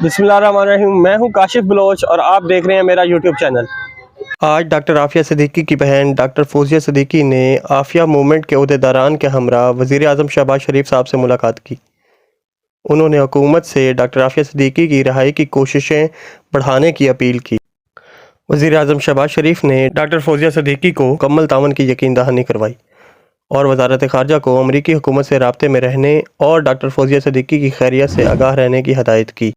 बिस्मिल्लाहिर्रहमानिर्रहीम। मैं हूं काशिफ बलोच और आप देख रहे हैं मेरा यूट्यूब चैनल। आज डॉक्टर आफिया सिद्दीकी की बहन डॉक्टर फौजिया सिद्दीकी ने आफिया मूवमेंट के अहदेदारान के हमरा वज़ीर आज़म शहबाज शरीफ साहब से मुलाकात की। उन्होंने हुकूमत से डॉक्टर आफिया सिद्दीकी की रिहाई की कोशिशें बढ़ाने की अपील की। वज़ीर आज़म शहबाज शरीफ ने डॉक्टर फौजिया सिद्दीकी को मुकम्मल तावन की यकीन दहानी करवाई और वज़ारत ख़ारजा को अमरीकी हुकूमत से राब्ते में रहने और डॉक्टर फौजिया सिद्दीकी की खैरियत से आगाह रहने की हदायत की।